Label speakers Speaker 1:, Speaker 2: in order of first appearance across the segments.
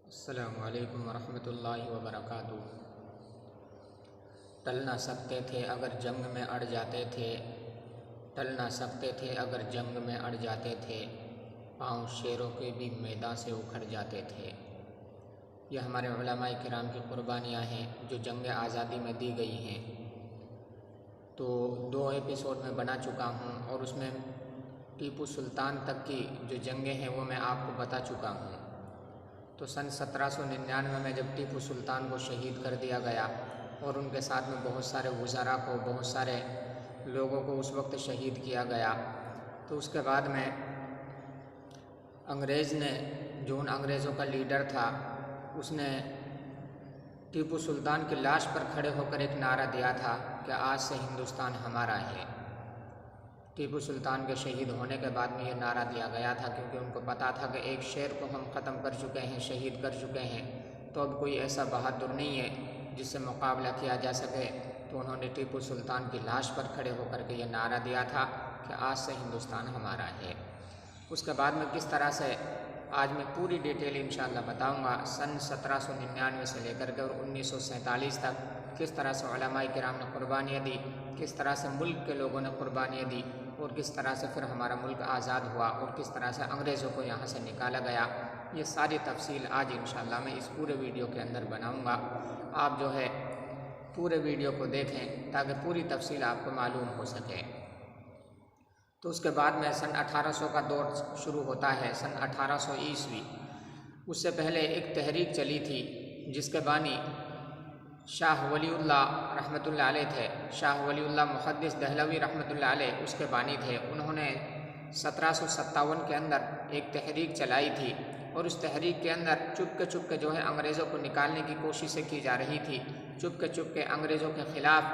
Speaker 1: अस्सलामु अलैकुम वरहमतुल्लाहि वबरकातुहू। टल ना सकते थे अगर जंग में अड़ जाते थे, टल ना सकते थे अगर जंग में अड़ जाते थे, पाँव शेरों के भी मैदान से उखड़ जाते थे। यह हमारे उलमाए किराम की कुर्बानियाँ हैं जो जंग आज़ादी में दी गई हैं। तो 2 एपिसोड में बना चुका हूँ और उसमें टीपू सुल्तान तक की जो जंगें हैं वो मैं आपको बता चुका हूँ। तो सन 1799 में जब टीपू सुल्तान को शहीद कर दिया गया और उनके साथ में बहुत सारे वज़रा को, बहुत सारे लोगों को उस वक्त शहीद किया गया, तो उसके बाद में अंग्रेज़ ने, जो उन अंग्रेज़ों का लीडर था, उसने टीपू सुल्तान की लाश पर खड़े होकर एक नारा दिया था कि आज से हिंदुस्तान हमारा है। टीपू सुल्तान के शहीद होने के बाद में ये नारा दिया गया था, क्योंकि उनको पता था कि एक शेर को हम ख़त्म कर चुके हैं, शहीद कर चुके हैं, तो अब कोई ऐसा बहादुर नहीं है जिससे मुकाबला किया जा सके। तो उन्होंने टीपू सुल्तान की लाश पर खड़े होकर के ये नारा दिया था कि आज से हिंदुस्तान हमारा है। उसके बाद में किस तरह से आज मैं पूरी डिटेल इंशाअल्लाह बताऊंगा। सन 1799 से लेकर के और 1947 तक किस तरह से उलमाए किराम ने कुर्बानियाँ दी, किस तरह से मुल्क के लोगों ने कुर्बानियाँ दी और किस तरह से फिर हमारा मुल्क आज़ाद हुआ और किस तरह से अंग्रेज़ों को यहाँ से निकाला गया। ये सारी तफसील आज इंशाअल्लाह मैं इस पूरे वीडियो के अंदर बनाऊँगा। आप जो है पूरे वीडियो को देखें ताकि पूरी तफसील आपको मालूम हो सके। तो उसके बाद में सन 1800 का दौर शुरू होता है, सन 1800 ईस्वी। उससे पहले एक तहरीक चली थी जिसके बानी शाह वलीउल्लाह रहमतुल्लाह अलैह थे। शाह वलीउल्लाह मुहद्दिस दहलवी रहमतुल्लाह अलैह उसके बानी थे। उन्होंने 1757 के अंदर एक तहरीक चलाई थी और उस तहरीक के अंदर चुपके जो है अंग्रेज़ों को निकालने की कोशिशें की जा रही थी। चुपके अंग्रेज़ों के ख़िलाफ़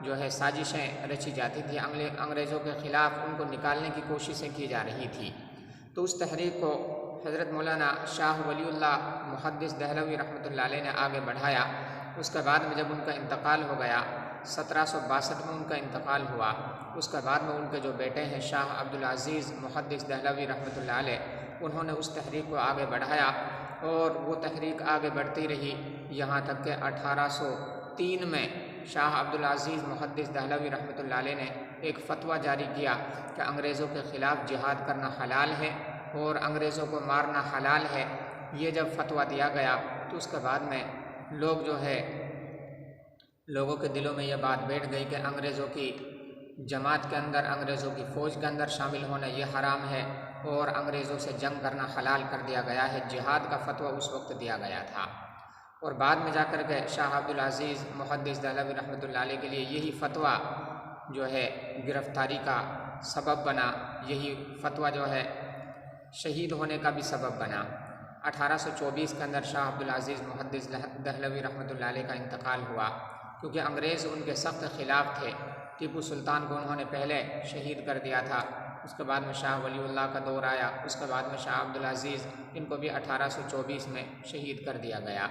Speaker 1: जो है साजिशें रची जाती थी, अंग्रेज़ों के ख़िलाफ़ उनको निकालने की कोशिशें की जा रही थी। तो उस तहरीक को हज़रत मौलाना शाह वलीउल्लाह मुहद्दिस दहलवी रहमतुल्लाह अलैह ने आगे बढ़ाया। उसके बाद में जब उनका इंतकाल हो गया, 1762 में उनका इंतकाल हुआ। उसके बाद में उनके जो बेटे हैं शाह अब्दुल अज़ीज़ मुहद्दिस दहलवी रहमतुल्लाह अलैह, उन्होंने उस तहरीक को आगे बढ़ाया और वो तहरीक आगे बढ़ती रही यहाँ तक कि 1803 में शाह अब्दुल अज़ीज़ मुहद्दिस दहलवी रहमतुल्लाह अलैह ने एक फ़तवा जारी किया कि अंग्रेज़ों के ख़िलाफ़ जिहाद करना हलाल है और अंग्रेज़ों को मारना हलाल है। ये जब फतवा दिया गया तो उसके बाद में लोग जो है, लोगों के दिलों में यह बात बैठ गई कि अंग्रेज़ों की जमात के अंदर, अंग्रेज़ों की फ़ौज के अंदर शामिल होना ये हराम है और अंग्रेज़ों से जंग करना हलाल कर दिया गया है। जिहाद का फतवा उस वक्त दिया गया था और बाद में जाकर के शाह अब्दुल अज़ीज़ मुहद्दिस दहलवी रहमतुल्लाह अलैह के लिए यही फतवा जो है गिरफ़्तारी का सबब बना। यही फतवा जो है शहीद होने का भी सबब बना। 1824 के अंदर शाह अब्दुल अज़ीज़ मुहद्दिस दहलवी रहमतुल्लाह अलैह का इंतकाल हुआ, क्योंकि अंग्रेज़ उनके सख्त ख़िलाफ़ थे। टीपू सुल्तान को उन्होंने पहले शहीद कर दिया था, उसके बाद में शाह वलीउल्लाह का दौर आया, उसके बाद में शाह अब्दुल अज़ीज़, इनको भी 1824 में शहीद कर दिया गया।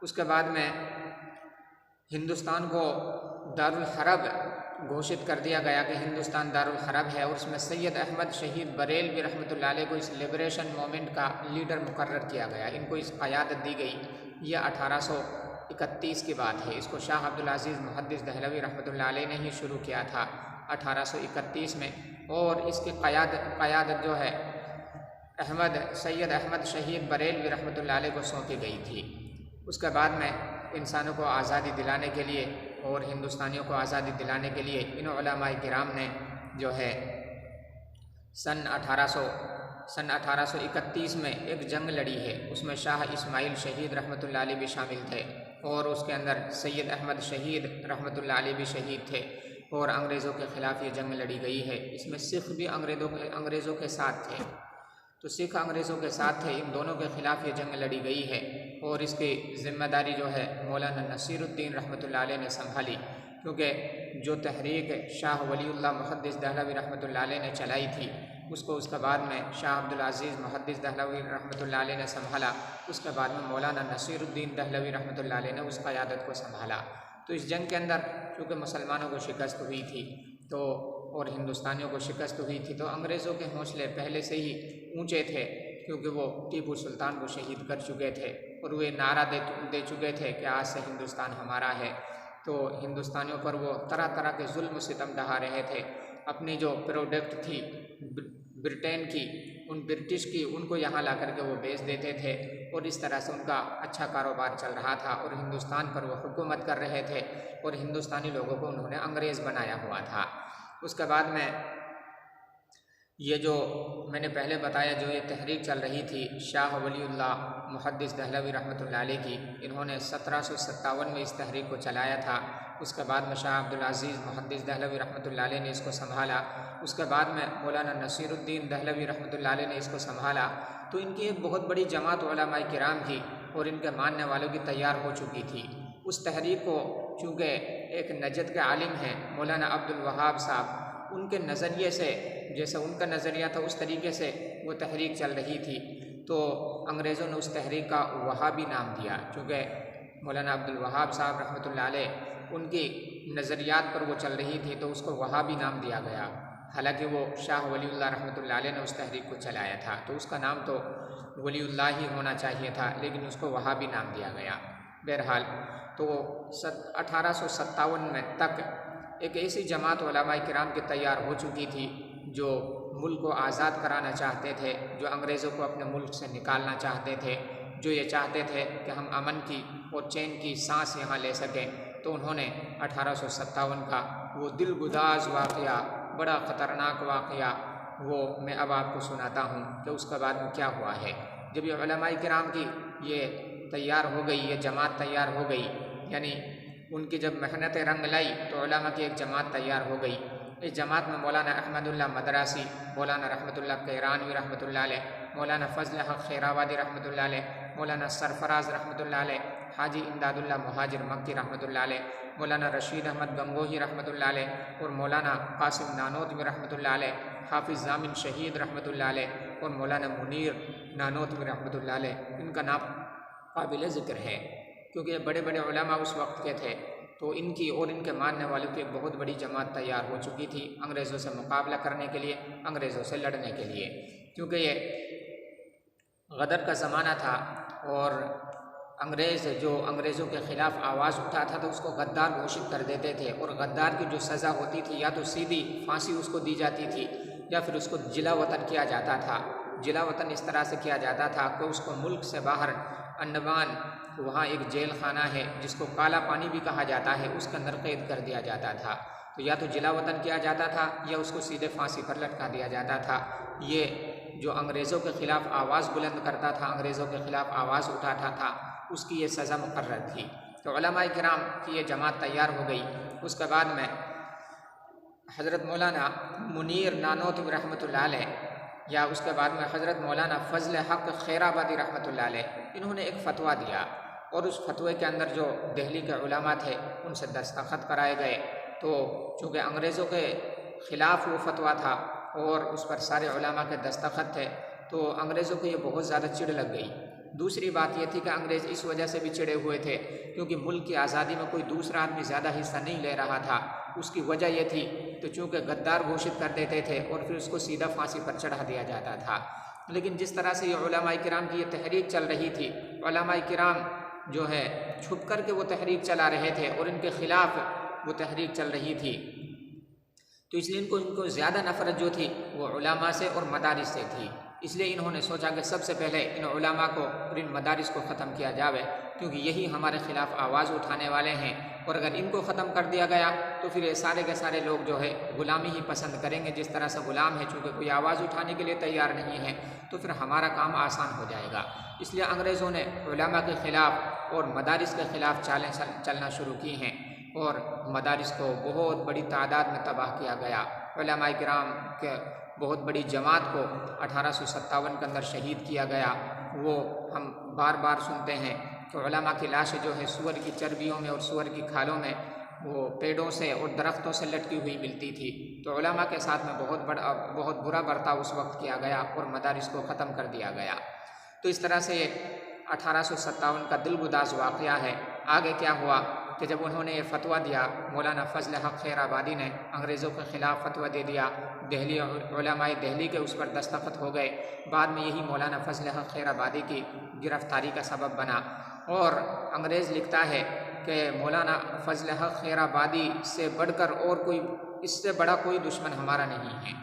Speaker 1: उसके बाद में हिंदुस्तान को दारुल हरब घोषित कर दिया गया कि हिंदुस्तान दारुल हरब है और उसमें सैयद अहमद शहीद बरेलवी रहमतुल्लाह अलैह को इस लिबरेशन मूवमेंट का लीडर मुकर्रर किया गया, इनको इस क़यादत दी गई। यह 1831 की बात है। इसको शाह अब्दुल अज़ीज़ मुहद्दिस दहलवी रहमतुल्लाह अलैह ने ही शुरू किया था 1831 में और इसकी क़यादत जो है सैयद अहमद शहीद बरेलवी रहमतुल्लाह अलैह को सौंपी गई थी। उसके बाद में इंसानों को आज़ादी दिलाने के लिए और हिंदुस्तानियों को आज़ादी दिलाने के लिए इन उलमाए किराम ने जो है सन 1831 में एक जंग लड़ी है। उसमें शाह इस्माइल शहीद रहमतुल्लाह अलैह भी शामिल थे और उसके अंदर सैयद अहमद शहीद रहमतुल्लाह अलैह भी शहीद थे और अंग्रेज़ों के ख़िलाफ़ ये जंग लड़ी गई है। इसमें सिख भी अंग्रेज़ों के साथ थे, तो सिख अंग्रेज़ों के साथ थे। इन दोनों के ख़िलाफ़ ये जंग लड़ी गई है और इसकी ज़िम्मेदारी जो है मौलाना नसीरुद्दीन रहमतुल्लाह अलैह ने संभाली, क्योंकि जो तहरीक शाह वलीउल्लाह मुहद्दिस दहलवी रहमतुल्लाह अलैह ने चलाई थी उसको उसके बाद में शाह अब्दुल अज़ीज़ मुहद्दिस दहलवी रहमतुल्लाह अलैह ने संभाला। उसके बाद में मौलाना नसीरुद्दीन दहलवी रहमतुल्लाह अलैह ने उस क़यादत को संभाला। तो इस जंग के अंदर चूँकि मुसलमानों को शिकस्त हुई थी और हिंदुस्तानियों को शिकस्त हुई थी, तो अंग्रेज़ों के हौसले पहले से ही ऊँचे थे क्योंकि वो टीपू सुल्तान को शहीद कर चुके थे और वे नारा दे चुके थे कि आज से हिंदुस्तान हमारा है। तो हिंदुस्तानियों पर वो तरह तरह के जुल्म सितम ढहा रहे थे। अपनी जो प्रोडक्ट थी ब्रिटेन की, उन ब्रिटिश की, उनको यहाँ ला कर के वो बेच देते थे और इस तरह से उनका अच्छा कारोबार चल रहा था और हिंदुस्तान पर वो हुकूमत कर रहे थे और हिंदुस्तानी लोगों को उन्होंने अंग्रेज़ बनाया हुआ था। उसके बाद में ये जो मैंने पहले बताया, जो ये तहरीक चल रही थी शाह वलीउल्लाह मुहद्दिस दहलवी रहमतुल्लाह अलैह की, इन्होंने 1757 में इस तहरीक को चलाया था। उसके बाद में शाह अब्दुल अज़ीज़ मुहद्दिस दहलवी रहमतुल्लाह अलैह ने इसको संभाला। उसके बाद में मौलाना नसीरुद्दीन दहलवी रहमतुल्लाह अलैह ने इसको संभाला। तो इनकी एक बहुत बड़ी जमात उलमाए किराम की और इनके मानने वालों की तैयार हो चुकी थी। उस तहरीक को चूँकि एक नजद के आलिम हैं मौलाना अब्दुल वहाब साहब, उनके नज़रिए से, जैसे उनका नज़रिया था उस तरीके से वो तहरीक चल रही थी। तो अंग्रेज़ों ने उस तहरीक का वहाबी नाम दिया, चूँकि मौलाना अब्दुल वहाब साहब रहमतुल्लाह अलैह उनकी नज़रियात पर वो चल रही थी तो उसको वहाबी नाम दिया गया। हालांकि वो शाह वलीउल्लाह रहमतुल्लाह अलैह ने उस तहरीक को चलाया था, तो उसका नाम तो वलीउल्लाह ही होना चाहिए था, लेकिन उसको वहाबी नाम दिया गया। बहरहाल तो 1857 में तक एक ऐसी जमात उलमाए किराम की तैयार हो चुकी थी जो मुल्क को आज़ाद कराना चाहते थे, जो अंग्रेज़ों को अपने मुल्क से निकालना चाहते थे, जो ये चाहते थे कि हम अमन की और चैन की सांस यहाँ ले सकें। तो उन्होंने 1857 का वो दिलगुदाज वाक़या, बड़ा ख़तरनाक वाक़या, वो मैं अब आपको सुनाता हूँ कि उसके बाद में क्या हुआ है। जब ये उलमाए किराम की ये तैयार हो गई, ये जमात तैयार हो गई, यानी उनकी जब मेहनत रंग लाई तो उलमा की एक जमात तैयार हो गई। इस जमात में मौलाना अहमदुल्लाह मदरासी, मौलाना रहमतुल्लाह कैरानवी रहमतुल्लाह अलैह, मौलाना फजल हक खैराबादी रहमतुल्लाह अलैह, मौलाना सरफराज रहमतुल्लाह अलैह, हाजी इमदादुल्लाह मुहाजिर मक्की रहमतुल्लाह अलैह, मौलाना रशीद अहमद गंगोही रहमतुल्लाह अलैह और मौलाना कासिम नानोतवी रहमतुल्लाह अलैह, हाफिज़ जामिन शहीद रहमतुल्लाह अलैह और मौलाना मुनीर नानोतवी रहमतुल्लाह अलैह, इनका नाम काबिल ज़िक्र है क्योंकि ये बड़े बड़े उलमा उस वक्त के थे। तो इनकी और इनके मानने वालों की एक बहुत बड़ी जमात तैयार हो चुकी थी अंग्रेज़ों से मुकाबला करने के लिए, अंग्रेज़ों से लड़ने के लिए, क्योंकि ये गदर का ज़माना था और अंग्रेज़ जो अंग्रेज़ों के ख़िलाफ़ आवाज़ उठाता था उसको गद्दार घोषित कर देते थे और गद्दार की जो सज़ा होती थी या तो सीधी फांसी उसको दी जाती थी या फिर उसको जिला वतन किया जाता था। जिला वतन इस तरह से किया जाता था कि उसको मुल्क से बाहर अंडमान, वहाँ एक जेल खाना है जिसको काला पानी भी कहा जाता है, उसके अंदर कैद कर दिया जाता था। तो या तो जिला वतन किया जाता था या उसको सीधे फांसी पर लटका दिया जाता था। ये जो अंग्रेज़ों के ख़िलाफ़ आवाज़ बुलंद करता था, अंग्रेज़ों के ख़िलाफ़ आवाज़ उठाता था, उसकी ये सज़ा मुकर्रर थी। तो उलमाए किराम की ये जमात तैयार हो गई। उसके बाद में हज़रत मौलाना मुनीर नानोतवी रहमतुल्लाह अलैह या उसके बाद में हज़रत मौलाना फजल हक खैराबादी रहमतुल्लाह अलैह, इन्होंने एक फ़तवा दिया और उस फतवे के अंदर जो दिल्ली के उलमा थे उनसे दस्तखत कराए गए। तो चूँकि अंग्रेज़ों के ख़िलाफ़ वो फतवा था और उस पर सारे उलमा के दस्तखत थे, तो अंग्रेज़ों को ये बहुत ज़्यादा चिढ़ लग गई। दूसरी बात ये थी कि अंग्रेज़ इस वजह से भी चिढ़े हुए थे क्योंकि मुल्क की आज़ादी में कोई दूसरा आदमी ज़्यादा हिस्सा नहीं ले रहा था। उसकी वजह यह थी तो चूँकि गद्दार घोषित कर देते थे और फिर उसको सीधा फांसी पर चढ़ा दिया जाता था। लेकिन जिस तरह से ये उलमाए किराम की ये तहरीक चल रही थी, उलमाए किराम जो है छुप कर के वो तहरीक चला रहे थे और इनके ख़िलाफ़ वो तहरीक चल रही थी, तो इसलिए इनको ज़्यादा नफ़रत जो थी वो उलमा से और मदारिस से थी। इसलिए इन्होंने सोचा कि सबसे पहले इन उलमा को और इन मदारिस को ख़त्म किया जाए क्योंकि यही हमारे ख़िलाफ़ आवाज़ उठाने वाले हैं और अगर इनको ख़त्म कर दिया गया तो फिर ये सारे के सारे लोग जो है ग़ुलामी ही पसंद करेंगे। जिस तरह से ग़ुलाम है, चूँकि कोई आवाज़ उठाने के लिए तैयार नहीं है तो फिर हमारा काम आसान हो जाएगा। इसलिए अंग्रेज़ों ने उलमा के ख़िलाफ़ और मदारिस के ख़िलाफ़ चालें चलना शुरू की हैं और मदारिस को बहुत बड़ी तादाद में तबाह किया गया। उलमाए किराम के बहुत बड़ी जमात को 1857 के अंदर शहीद किया गया। वो हम बार बार सुनते हैं कि उलमा की लाशें जो है सूअर की चर्बियों में और सूअर की खालों में वो पेड़ों से और दरख्तों से लटकी हुई मिलती थी। तो उलमा के साथ में बहुत बुरा बर्ताव उस वक्त किया गया और मदारिस को ख़त्म कर दिया गया। तो इस तरह से 1857 का दिलगुदाज वाक़या है। आगे क्या हुआ कि जब उन्होंने ये फतवा दिया, मौलाना फजल हक खैराबादी ने अंग्रेज़ों के ख़िलाफ़ फतवा दे दिया, दिल्ली उलमाए दिल्ली के उस पर दस्तखत हो गए। बाद में यही मौलाना फजल हक खैराबादी की गिरफ़्तारी का सबब बना। और अंग्रेज़ लिखता है कि मौलाना फजल हक खैराबादी से बढ़कर और कोई, इससे बड़ा कोई दुश्मन हमारा नहीं है।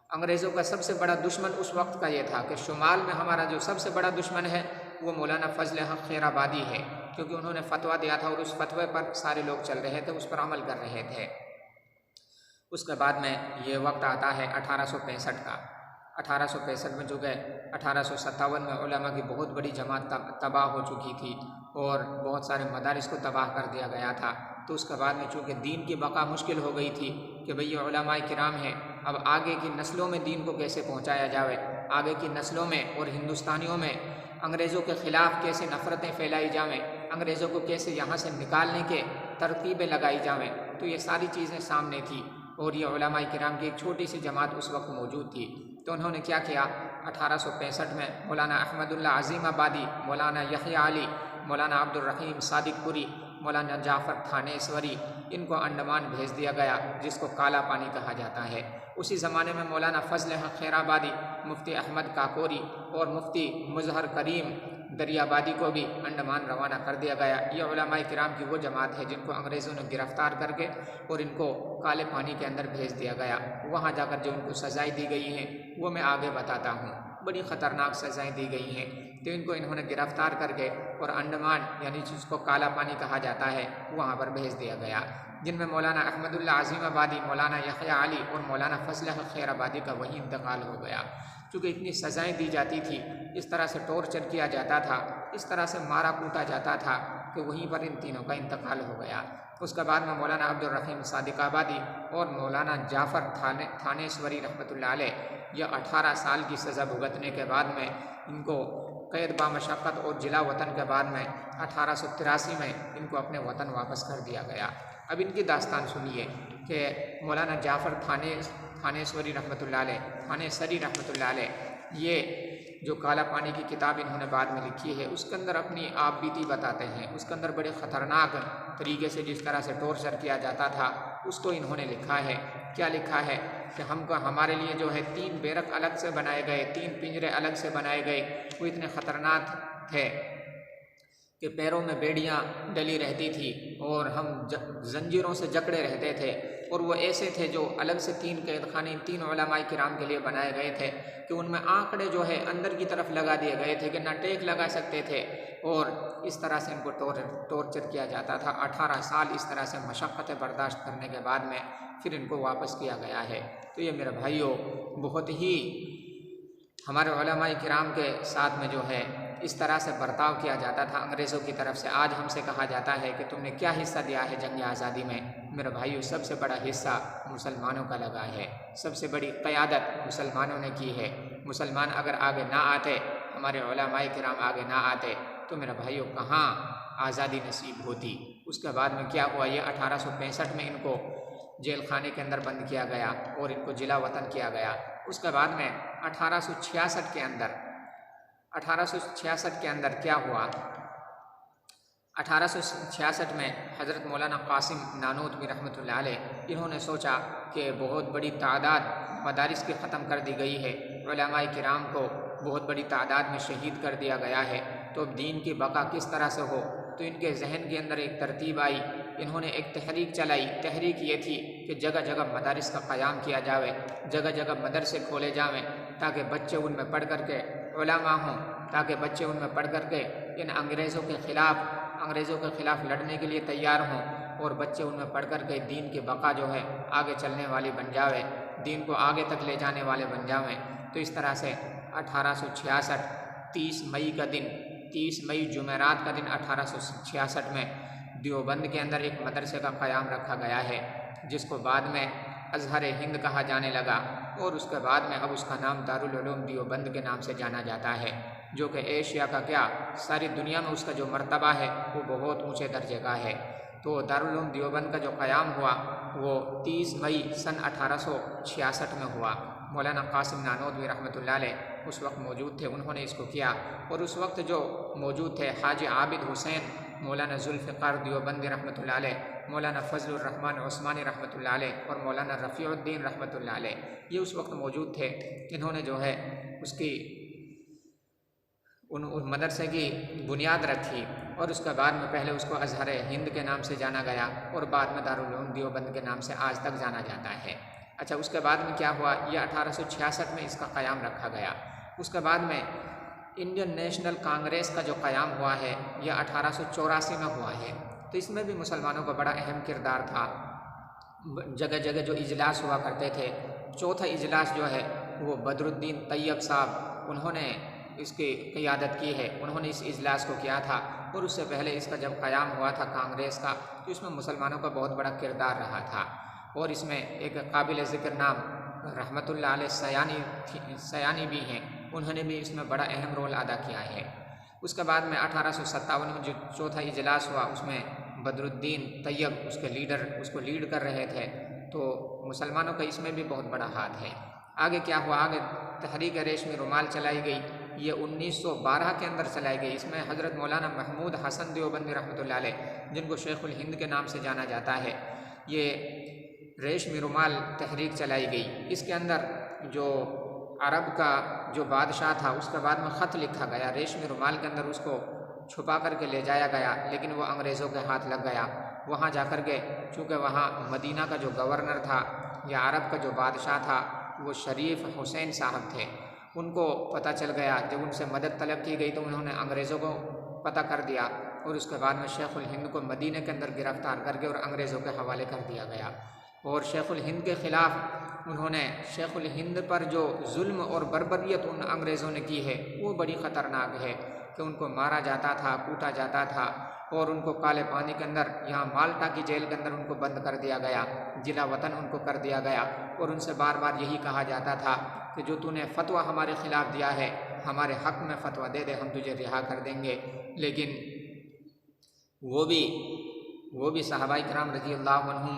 Speaker 1: अंग्रेज़ों का सबसे बड़ा दुश्मन उस वक्त का ये था कि शुमाल में हमारा जो सबसे बड़ा दुश्मन है वो मौलाना फजल हक खैराबादी है, क्योंकि उन्होंने फतवा दिया था और उस फतवे पर सारे लोग चल रहे थे, उस पर अमल कर रहे थे। उसके बाद में ये वक्त आता है 1865 का। 1865 में जो गए, 1857 में उलमा की बहुत बड़ी जमात तबाह हो चुकी थी और बहुत सारे मदारिस को तबाह कर दिया गया था। तो उसके बाद में चूँकि दीन की बका मुश्किल हो गई थी कि भई ये उलमाए किराम हैं, अब आगे की नस्लों में दीन को कैसे पहुँचाया जाए, आगे की नस्लों में और हिंदुस्तानियों में अंग्रेज़ों के ख़िलाफ़ कैसे नफ़रतें फैलाई जावें, अंग्रेज़ों को कैसे यहाँ से निकालने के तरकीबें लगाई जावें। तो ये सारी चीज़ें सामने थी और ये उलमाए किराम की एक छोटी सी जमात उस वक्त मौजूद थी। तो उन्होंने क्या किया, 1865 में मौलाना अहमदुल्ला अज़ीमाबादी, मौलाना यहया अली, मौलाना अब्दुल रहीम सादिकपुरी, मौलाना जाफ़र थानेश्वरी, इनको अंडमान भेज दिया गया, जिसको काला पानी कहा जाता है। उसी ज़माने में मौलाना फजल हक खैराबादी, मुफ्ती अहमद काकोरी और मुफ्ती मुजहर करीम दरियाबादी को भी अंडमान रवाना कर दिया गया। ये उलमाए किराम की वो जमात है जिनको अंग्रेज़ों ने गिरफ़्तार करके और इनको काले पानी के अंदर भेज दिया गया। वहाँ जाकर जो उनको सज़ाएँ दी गई हैं वो मैं आगे बताता हूँ, बड़ी ख़तरनाक सज़ाएँ दी गई हैं। तो इनको इन्होंने गिरफ़्तार करके और अंडमान यानी जिसको काला पानी कहा जाता है वहाँ पर भेज दिया गया, जिनमें मौलाना अहमदुल्ला अज़ीमाबादी, मौलाना यहया अली और मौलाना फजल हक खैराबादी का वहीं इंतकाल हो गया। चूँकि इतनी सज़ाएँ दी जाती थी, इस तरह से टॉर्चर किया जाता था, इस तरह से मारा कूटा जाता था कि वहीं पर इन तीनों का इंतकाल हो गया। उसके बाद में मौलाना अब्दुल रहीम सादिकाबादी और मौलाना जाफ़र थानेश्वरी रहमतुल्लाह अलैह, यह 18 साल की सज़ा भुगतने के बाद में इनको कैद बामशक्क़त और जिला वतन के बाद में 1883 में इनको अपने वतन वापस कर दिया गया। अब इनकी दास्तान सुनिए कि मौलाना जाफ़र थानेश्वरी रहमतुल्लाह अलैह, थानेसरी रहमतुल्लाह अलैह, ये जो काला पानी की किताब इन्होंने बाद में लिखी है उसके अंदर अपनी आप बीती बताते हैं। उसके अंदर बड़े ख़तरनाक तरीके से जिस तरह से टॉर्चर किया जाता था उसको इन्होंने लिखा है। क्या लिखा है कि हमारे लिए जो है 3 बैरक अलग से बनाए गए, 3 पिंजरे अलग से बनाए गए। वो इतने ख़तरनाक थे कि पैरों में बेड़ियाँ डली रहती थी और हम जंजीरों से जकड़े रहते थे। और वो ऐसे थे जो अलग से 3 कैद खाने 3 उलमाए किराम के लिए बनाए गए थे कि उनमें आंकड़े जो है अंदर की तरफ लगा दिए गए थे कि ना टेक लगा सकते थे और इस तरह से इनको टॉर्चर किया जाता था। 18 साल इस तरह से मशक्क़तें बर्दाश्त करने के बाद में फिर इनको वापस किया गया है। तो ये मेरे भाइयों बहुत ही हमारे उलमाए किराम के साथ में जो है इस तरह से बर्ताव किया जाता था अंग्रेज़ों की तरफ से। आज हमसे कहा जाता है कि तुमने क्या हिस्सा दिया है जंग आज़ादी में। मेरे भाइयों सबसे बड़ा हिस्सा मुसलमानों का लगा है, सबसे बड़ी क़यादत मुसलमानों ने की है। मुसलमान अगर आगे ना आते, हमारे उलमाए किराम आगे ना आते तो मेरे भाइयों कहाँ आज़ादी नसीब होती। उसके बाद में क्या हुआ, ये 1865 में इनको जेल खाने के अंदर बंद किया गया और इनको जिला वतन किया गया। उसके बाद में 1866 के अंदर क्या हुआ, 1866 में हज़रत मौलाना कासिम नानूतवी रहमतुल्लाह अलैह इन्होंने सोचा कि बहुत बड़ी तादाद मदारिस की ख़त्म कर दी गई है, उलमाए किराम को बहुत बड़ी तादाद में शहीद कर दिया गया है, तो अब दीन की बका किस तरह से हो। तो इनके जहन के अंदर एक तरतीब आई, इन्होंने एक तहरीक चलाई। तहरीक ये थी कि जगह जगह मदारिस का क़याम किया जाए, जगह जगह मदरसे खोले जाएँ ताकि बच्चे उनमें पढ़ करके उलमा हों, ताकि बच्चे उनमें पढ़ करके इन अंग्रेज़ों के ख़िलाफ़ लड़ने के लिए तैयार हों और बच्चे उनमें पढ़ करके दीन की बका जो है आगे चलने वाली बन जावे, दीन को आगे तक ले जाने वाले बन जावें। तो इस तरह से 1866 30 मई का दिन, 30 मई जुमेरात का दिन 1866 में देवबंद के अंदर एक मदरसे का क़याम रखा गया है, जिसको बाद में अज़हर हिंद कहा जाने लगा और उसके बाद में अब उसका नाम दारुल उलूम देवबंद के नाम से जाना जाता है, जो कि एशिया का क्या सारी दुनिया में उसका जो मर्तबा है वो बहुत ऊँचे दर्जे का है। तो दारुल उलूम देवबंद का जो क़याम हुआ वो 30 मई सन 1866 में हुआ। मौलाना कासिम नानूतवी रहमतुल्लाह अलैह उस वक्त मौजूद थे, उन्होंने इसको किया। और उस वक्त जो मौजूद थे हाजी आबिद हुसैन मौलाना जुल्फ़िकार देवबंदी रहमतुल्लाह अलैह, मौलाना फजलुर रहमान उस्मानी रहमतुल्लाह अलैह और मौलाना रफ़ीउद्दीन रहमतुल्लाह अलैह, ये उस वक्त मौजूद थे। इन्होंने जो है उसकी उन मदरसे की बुनियाद रखी और उसके बाद में पहले उसको अज़हर हिंद के नाम से जाना गया और बाद में दारुल उलूम देवबंद के नाम से आज तक जाना जाता है। अच्छा, उसके बाद में क्या हुआ, ये 1866 में इसका क़याम रखा गया। उसके बाद में इंडियन नेशनल कांग्रेस का जो क़याम हुआ है यह 1884 में हुआ है। तो इसमें भी मुसलमानों का बड़ा अहम किरदार था। जगह जगह जो इजलास हुआ करते थे, चौथा इजलास जो है वो बदरुद्दीन तैयब साहब उन्होंने इसकी क़ियादत की है, उन्होंने इस इजलास को किया था। और उससे पहले इसका जब क़याम हुआ था कांग्रेस का, तो इसमें मुसलमानों का बहुत बड़ा किरदार रहा था। और इसमें एक काबिल ज़िक्र नाम रहमतुल्लाह अलैह सयानी भी हैं, उन्होंने भी इसमें बड़ा अहम रोल अदा किया है। उसके बाद में 1857 में जो चौथा इजलास हुआ उसमें बदरुद्दीन तैयब उसके लीडर उसको लीड कर रहे थे। तो मुसलमानों का इसमें भी बहुत बड़ा हाथ है। आगे क्या हुआ, आगे तहरीक रेशमी रुमाल चलाई गई, ये 1912 के अंदर चलाई गई। इसमें हज़रत मौलाना महमूद हसन देवबंदी रहमतुल्लाह अलैह, जिनको शेखुल हिंद के नाम से जाना जाता है, ये रेशमी रुमाल तहरीक चलाई गई। इसके अंदर जो अरब का जो बादशाह था उसके बाद में ख़त लिखा गया, रेशमी रुमाल के अंदर उसको छुपा करके ले जाया गया, लेकिन वो अंग्रेज़ों के हाथ लग गया। वहाँ जा कर के चूँकि वहाँ मदीना का जो गवर्नर था या अरब का जो बादशाह था वो शरीफ हुसैन साहब थे, उनको पता चल गया। जब उनसे मदद तलब की गई तो उन्होंने अंग्रेज़ों को पता कर दिया और उसके बाद में शेखुल हिंद को मदीने के अंदर गिरफ़्तार करके और अंग्रेज़ों के हवाले कर दिया गया। और शेखुल हिंद के ख़िलाफ़ उन्होंने शेखुल हिंद पर जो जुल्म और बर्बरियत उन अंग्रेज़ों ने की है वो बड़ी ख़तरनाक है कि उनको मारा जाता था, कूटा जाता था और उनको काले पानी के अंदर, यहाँ माल्टा की जेल के अंदर उनको बंद कर दिया गया, जिला वतन उनको कर दिया गया। और उनसे बार बार यही कहा जाता था कि जो तूने फतवा हमारे ख़िलाफ़ दिया है, हमारे हक़ में फतवा दे दे, हम तुझे रिहा कर देंगे। लेकिन वो भी सहाबाए किराम रज़ियल्लाहु अन्हुम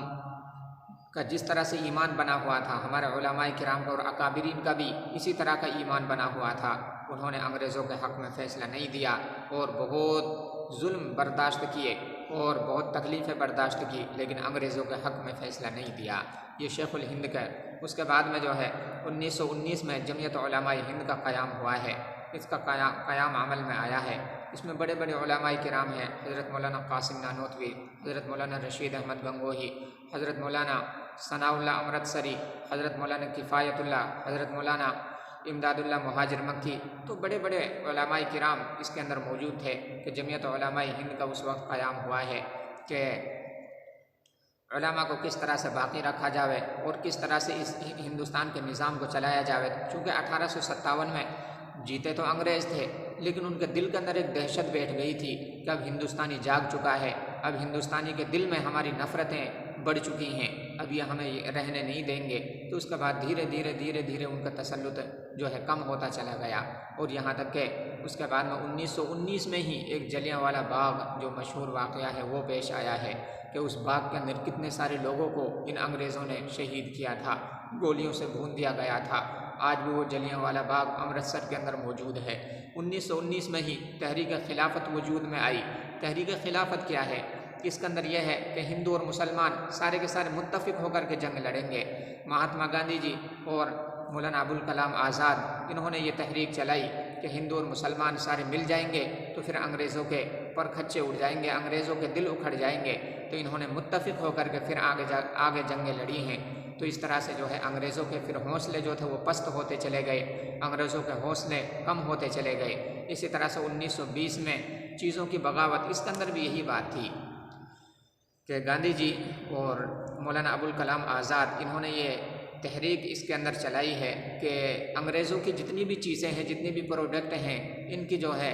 Speaker 1: का जिस तरह से ईमान बना हुआ था, हमारे उलमाए किराम का और अकाबिरीन का भी इसी तरह का ईमान बना हुआ था। उन्होंने अंग्रेज़ों के हक़ में फ़ैसला नहीं दिया और बहुत जुल्म बर्दाश्त किए और बहुत तकलीफ़ें बर्दाश्त की, लेकिन अंग्रेज़ों के हक़ में फ़ैसला नहीं दिया। ये शेखुल हिंद का। उसके बाद में जो है 1919 में जमियत उलमाए हिंद का क़याम हुआ है, इसका क़याम अमल में आया है। इसमें बड़े बड़े उलमाए किराम हैं, हज़रत मौलाना कासिम नानोतवी, हज़रत मौलाना रशीद अहमद गंगोही, हज़रत मौलाना सनाउल्लाह अमृतसरी, हज़रत मौलाना किफ़ायतुल्लाह, हज़रत मौलाना इमदादुल्लाह मुहाजिर मक्की। तो बड़े बड़े उलमाए किराम इसके अंदर मौजूद थे कि जमियत उलमाए हिंद का उस वक्त क़याम हुआ है कि उलमा को किस तरह से बाकी रखा जाए और किस तरह से इस हिंदुस्तान के निज़ाम को चलाया जाए। चूँकि 1857 में जीते तो अंग्रेज़ थे, लेकिन उनके दिल के अंदर एक दहशत बैठ गई थी कि अब हिंदुस्तानी जाग चुका है, अब हिंदुस्तानी के दिल में हमारी नफ़रतें बढ़ चुकी हैं, अब ये हमें रहने नहीं देंगे। तो उसके बाद धीरे धीरे उनका तसल्लुत जो है कम होता चला गया और यहाँ तक कि उसके बाद में 1919 में ही एक जलियांवाला बाग जो मशहूर वाक़या है वो पेश आया है कि उस बाग के अंदर कितने सारे लोगों को इन अंग्रेज़ों ने शहीद किया था, गोलियों से भून दिया गया था। आज भी वो जलियांवाला बाग अमृतसर के अंदर मौजूद है। 1919 में ही तहरीक खिलाफत वजूद में आई। तहरीक खिलाफत क्या है? इसके अंदर यह है कि हिंदू और मुसलमान सारे के सारे मुत्तफ़िक होकर के जंग लड़ेंगे। महात्मा गांधी जी और मौलाना अबुल कलाम आज़ाद इन्होंने ये तहरीक चलाई कि हिंदू और मुसलमान सारे मिल जाएंगे तो फिर अंग्रेज़ों के परखच्चे उड़ जाएंगे, अंग्रेज़ों के दिल उखड़ जाएंगे। तो इन्होंने मुत्तफ़िक होकर के फिर आगे जंगें लड़ी हैं। तो इस तरह से जो है अंग्रेज़ों के फिर हौसले जो थे वो पस्त होते चले गए, अंग्रेज़ों के हौसले कम होते चले गए। इसी तरह से 1920 में चीज़ों की बगावत, इसके अंदर भी यही बात थी कि गांधी जी और मौलाना अबुल कलाम आज़ाद इन्होंने ये तहरीक इसके अंदर चलाई है कि अंग्रेज़ों की जितनी भी चीज़ें हैं, जितनी भी प्रोडक्ट हैं, इनकी जो है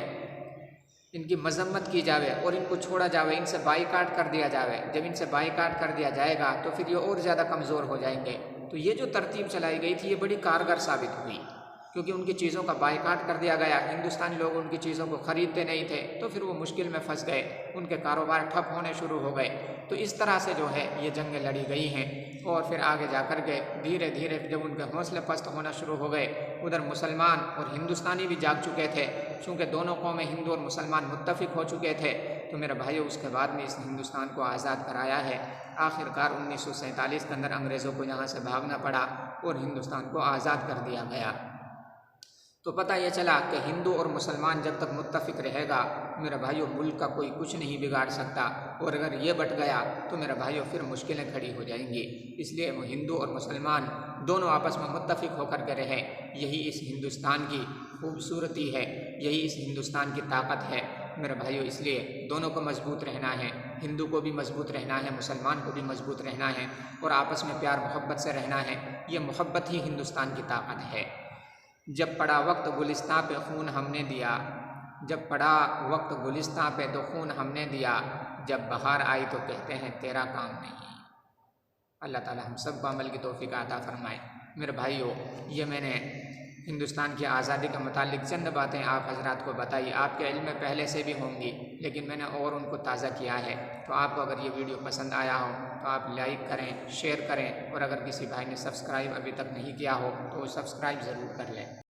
Speaker 1: इनकी मजम्मत की जावे और इनको छोड़ा जावे, इनसे बाईकाट कर दिया जावे। जब इनसे बाईकाट कर दिया जाएगा तो फिर ये और ज़्यादा कमज़ोर हो जाएंगे। तो ये जो तरतीब चलाई गई थी ये बड़ी कारगर साबित हुई, क्योंकि उनकी चीज़ों का बाईकाट कर दिया गया, हिंदुस्तानी लोग उनकी चीज़ों को ख़रीदते नहीं थे, तो फिर वो मुश्किल में फंस गए, उनके कारोबार ठप होने शुरू हो गए। तो इस तरह से जो है ये जंगें लड़ी गई हैं और फिर आगे जा कर के धीरे धीरे जब उनके हौसले पस्त होना शुरू हो गए, उधर मुसलमान और हिंदुस्तानी भी जाग चुके थे। चूँकि दोनों कौमें हिंदू और मुसलमान मुत्तफ़िक हो चुके थे, तो तो मेरे भाइयों उसके बाद में इस हिंदुस्तान को आज़ाद कराया है। आखिरकार 1947 के अंदर अंग्रेज़ों को यहाँ से भागना पड़ा और हिंदुस्तान को आज़ाद कर दिया गया। तो पता ये चला कि हिंदू और मुसलमान जब तक मुत्तफिक रहेगा मेरे भाइयों मुल्क का कोई कुछ नहीं बिगाड़ सकता, और अगर ये बट गया तो मेरे भाइयों फिर मुश्किलें खड़ी हो जाएंगी। इसलिए वो हिंदू और मुसलमान दोनों आपस में मुत्तफिक होकर के रहे। यही इस हिंदुस्तान की खूबसूरती है, यही इस हिंदुस्तान की ताकत है मेरे भाइयों। इसलिए दोनों को मजबूत रहना है, हिंदू को भी मजबूत रहना है, मुसलमान को भी मजबूत रहना है, और आपस में प्यार मोहब्बत से रहना है। ये मोहब्बत ही हिंदुस्तान की ताकत है। जब पड़ा वक्त गुलिस्तां पे खून हमने दिया, जब पड़ा वक्त गुलिस्तां पे तो खून हमने दिया, जब बहार आई तो कहते हैं तेरा काम नहीं। अल्लाह ताला हम सब को अमल की तौफीक अता फरमाए। मेरे भाइयों, ये मैंने हिंदुस्तान की आज़ादी के मुतालिक चंद बातें आप हजरात को बताई। आपके इल्म में पहले से भी होंगी लेकिन मैंने और उनको ताज़ा किया है। तो आपको अगर ये वीडियो पसंद आया हो तो आप लाइक करें, शेयर करें, और अगर किसी भाई ने सब्सक्राइब अभी तक नहीं किया हो तो सब्सक्राइब ज़रूर कर लें।